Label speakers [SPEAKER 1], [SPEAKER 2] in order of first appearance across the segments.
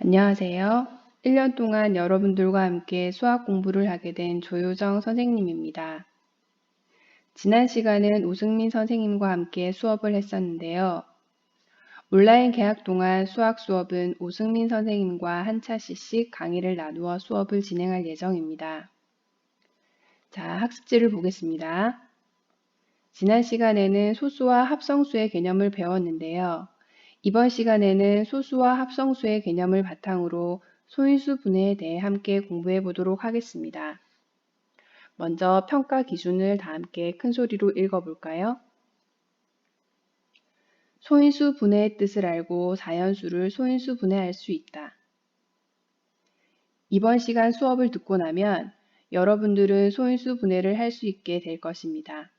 [SPEAKER 1] 안녕하세요. 1년 동안 여러분들과 함께 수학 공부를 하게 된 조효정 선생님입니다. 지난 시간은 오승민 선생님과 함께 수업을 했었는데요. 온라인 개학 동안 수학 수업은 오승민 선생님과 한 차례씩 강의를 나누어 수업을 진행할 예정입니다. 자, 학습지를 보겠습니다. 지난 시간에는 소수와 합성수의 개념을 배웠는데요. 이번 시간에는 소수와 합성수의 개념을 바탕으로 소인수 분해에 대해 함께 공부해 보도록 하겠습니다. 먼저 평가 기준을 다 함께 큰 소리로 읽어 볼까요? 소인수 분해의 뜻을 알고 자연수를 소인수 분해할 수 있다. 이번 시간 수업을 듣고 나면 여러분들은 소인수 분해를 할 수 있게 될 것입니다.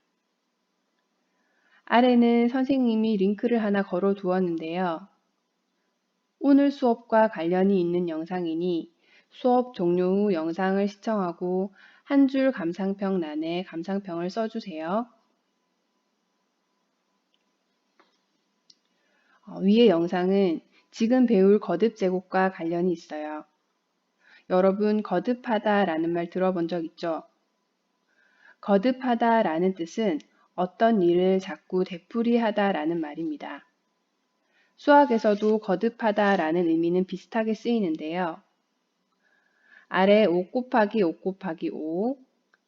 [SPEAKER 1] 아래는 선생님이 링크를 하나 걸어 두었는데요. 오늘 수업과 관련이 있는 영상이니 수업 종료 후 영상을 시청하고 한 줄 감상평란에 감상평을 써주세요. 위의 영상은 지금 배울 거듭 제곱과 관련이 있어요. 여러분 거듭하다 라는 말 들어본 적 있죠? 거듭하다 라는 뜻은 어떤 일을 자꾸 되풀이하다 라는 말입니다. 수학에서도 거듭하다 라는 의미는 비슷하게 쓰이는데요. 아래 5 곱하기 5 곱하기 5,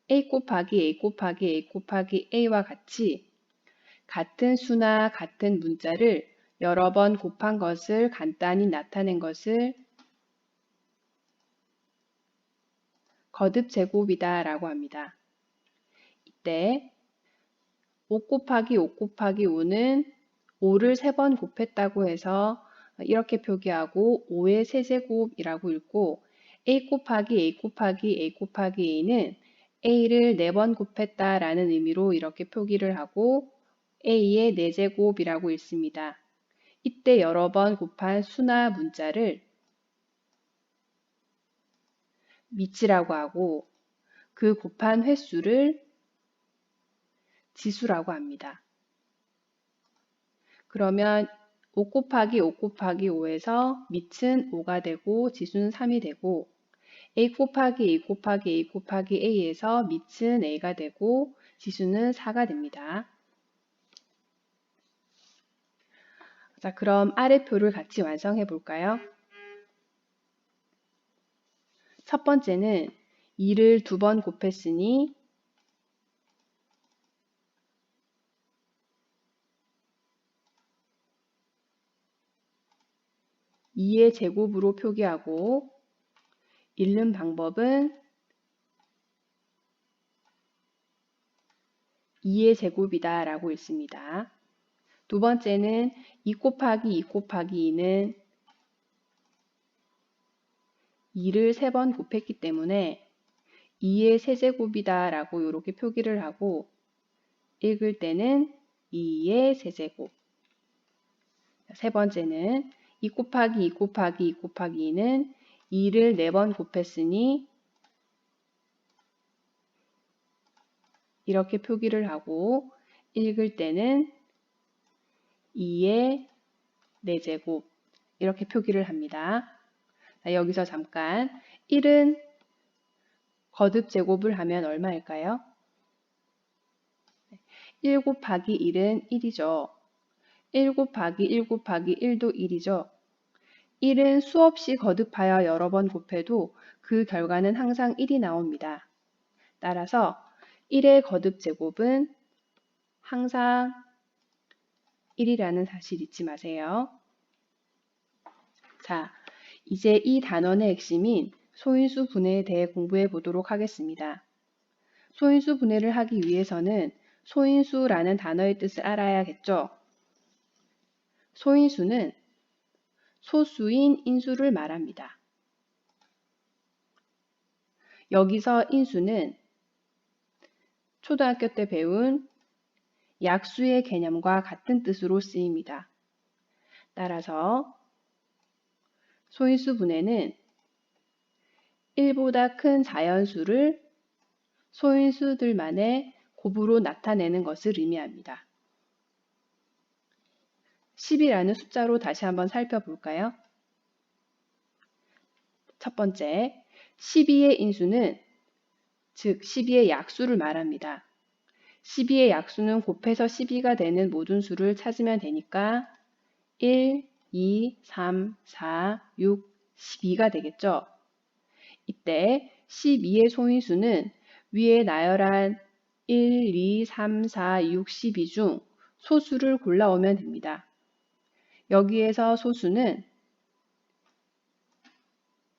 [SPEAKER 1] a 곱하기 a 곱하기 a 곱하기 a와 같이 같은 수나 같은 문자를 여러 번 곱한 것을 간단히 나타낸 것을 거듭 제곱이다 라고 합니다. 이때 5 곱하기 5 곱하기 5는 5를 3번 곱했다고 해서 이렇게 표기하고 5의 세제곱이라고 읽고 a 곱하기 a 곱하기 a 곱하기 a는 a를 4번 곱했다 라는 의미로 이렇게 표기를 하고 a의 4제곱이라고 읽습니다. 이때 여러 번 곱한 수나 문자를 미치라고 하고 그 곱한 횟수를 지수라고 합니다. 그러면 5 곱하기 5 곱하기 5에서 밑은 5가 되고 지수는 3이 되고 a 곱하기 a 곱하기 a 곱하기 a에서 밑은 a가 되고 지수는 4가 됩니다. 자, 그럼 아래 표를 같이 완성해 볼까요? 첫 번째는 2를 2번 곱했으니 2의 제곱으로 표기하고 읽는 방법은 2의 제곱이다 라고 읽습니다. 두 번째는 2 곱하기 2 곱하기 2는 2를 3번 곱했기 때문에 2의 세제곱이다 라고 이렇게 표기를 하고 읽을 때는 2의 세제곱. 세 번째는 2 곱하기 2 곱하기 2 곱하기 2는 2를 4번 곱했으니 이렇게 표기를 하고 읽을 때는 2의 4제곱 이렇게 표기를 합니다. 자, 여기서 잠깐 1은 거듭 제곱을 하면 얼마일까요? 1 곱하기 1은 1이죠. 1 곱하기 1 곱하기 1도 1이죠. 1은 수없이 거듭하여 여러 번 곱해도 그 결과는 항상 1이 나옵니다. 따라서 1의 거듭 제곱은 항상 1이라는 사실 잊지 마세요. 자, 이제 이 단원의 핵심인 소인수 분해에 대해 공부해 보도록 하겠습니다. 소인수 분해를 하기 위해서는 소인수라는 단어의 뜻을 알아야겠죠. 소인수는 소수인 인수를 말합니다. 여기서 인수는 초등학교 때 배운 약수의 개념과 같은 뜻으로 쓰입니다. 따라서 소인수 분해는 1보다 큰 자연수를 소인수들만의 곱으로 나타내는 것을 의미합니다. 10이라는 숫자로 다시 한번 살펴볼까요? 첫 번째, 12의 인수는 즉 12의 약수를 말합니다. 12의 약수는 곱해서 12가 되는 모든 수를 찾으면 되니까 1, 2, 3, 4, 6, 12가 되겠죠. 이때 12의 소인수는 위에 나열한 1, 2, 3, 4, 6, 12 중 소수를 골라오면 됩니다. 여기에서 소수는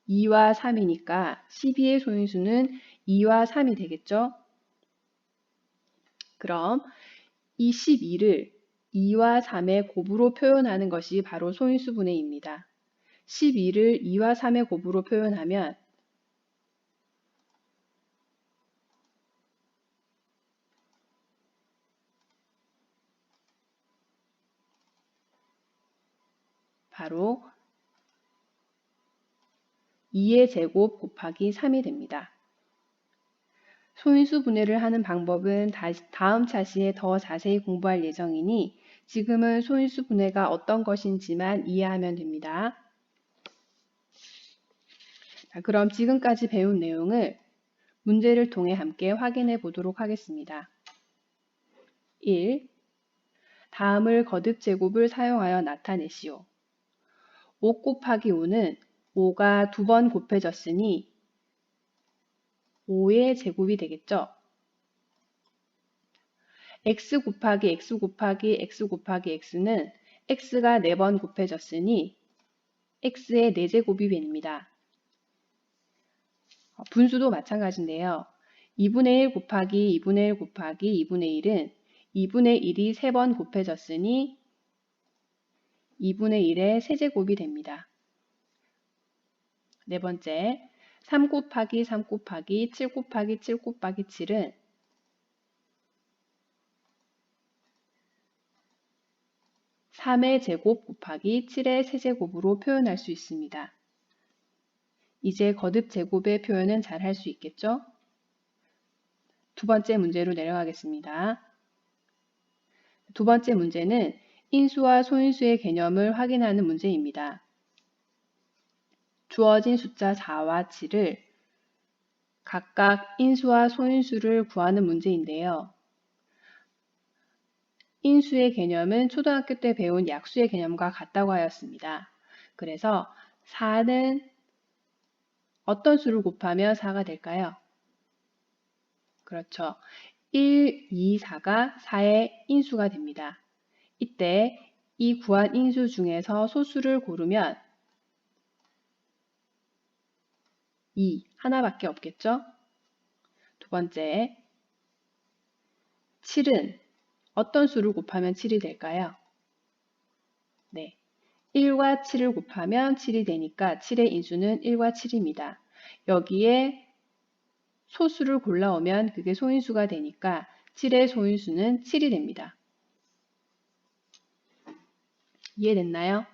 [SPEAKER 1] 2와 3이니까 12의 소인수는 2와 3이 되겠죠. 그럼 이 12를 2와 3의 곱으로 표현하는 것이 바로 소인수분해입니다. 12를 2와 3의 곱으로 표현하면 바로 2의 제곱 곱하기 3이 됩니다. 소인수 분해를 하는 방법은 다음 차시에 더 자세히 공부할 예정이니 지금은 소인수 분해가 어떤 것인지만 이해하면 됩니다. 자, 그럼 지금까지 배운 내용을 문제를 통해 함께 확인해 보도록 하겠습니다. 1. 다음을 거듭 제곱을 사용하여 나타내시오. 5 곱하기 5는 5가 2번 곱해졌으니 5의 제곱이 되겠죠. x 곱하기 x 곱하기 x 곱하기 x는 x가 4번 곱해졌으니 x의 4제곱이 됩니다. 분수도 마찬가지인데요. 2분의 1 곱하기 2분의 1 곱하기 2분의 1은 2분의 1이 3번 곱해졌으니 2분의 1의 세제곱이 됩니다. 네 번째, 3 곱하기 3 곱하기 7 곱하기 7 곱하기 7은 3의 제곱 곱하기 7의 세제곱으로 표현할 수 있습니다. 이제 거듭 제곱의 표현은 잘 할 수 있겠죠? 두 번째 문제로 내려가겠습니다. 두 번째 문제는 인수와 소인수의 개념을 확인하는 문제입니다. 주어진 숫자 4와 7을 각각 인수와 소인수를 구하는 문제인데요. 인수의 개념은 초등학교 때 배운 약수의 개념과 같다고 하였습니다. 그래서 4는 어떤 수를 곱하면 4가 될까요? 그렇죠. 1, 2, 4가 4의 인수가 됩니다. 이때 이 구한 인수 중에서 소수를 고르면 2, 하나밖에 없겠죠? 두 번째, 7은 어떤 수를 곱하면 7이 될까요? 네, 1과 7을 곱하면 7이 되니까 7의 인수는 1과 7입니다. 여기에 소수를 골라오면 그게 소인수가 되니까 7의 소인수는 7이 됩니다. 이해됐나요?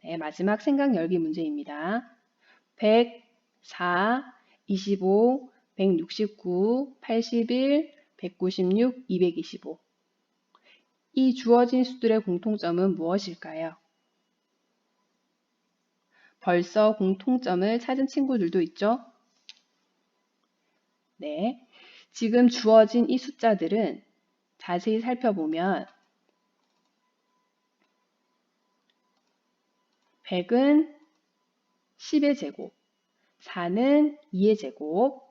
[SPEAKER 1] 네, 마지막 생각 열기 문제입니다. 100, 4, 25, 169, 81, 196, 225. 이 주어진 수들의 공통점은 무엇일까요? 벌써 공통점을 찾은 친구들도 있죠? 네. 지금 주어진 이 숫자들은 자세히 살펴보면 100은 10의 제곱, 4는 2의 제곱,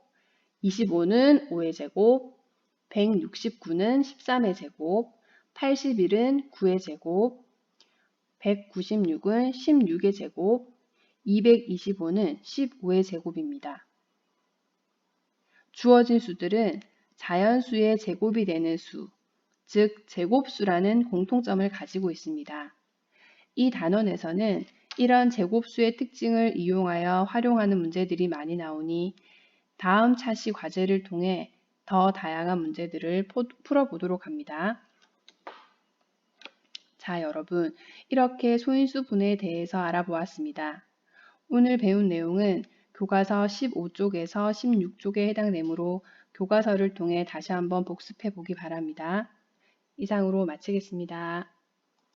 [SPEAKER 1] 25는 5의 제곱, 169는 13의 제곱, 81은 9의 제곱, 196은 16의 제곱, 225는 15의 제곱입니다. 주어진 수들은 자연수의 제곱이 되는 수, 즉 제곱수라는 공통점을 가지고 있습니다. 이 단원에서는 이런 제곱수의 특징을 이용하여 활용하는 문제들이 많이 나오니 다음 차시 과제를 통해 더 다양한 문제들을 풀어보도록 합니다. 자, 여러분, 이렇게 소인수 분해에 대해서 알아보았습니다. 오늘 배운 내용은 교과서 15쪽에서 16쪽에 해당되므로 교과서를 통해 다시 한번 복습해 보기 바랍니다. 이상으로 마치겠습니다.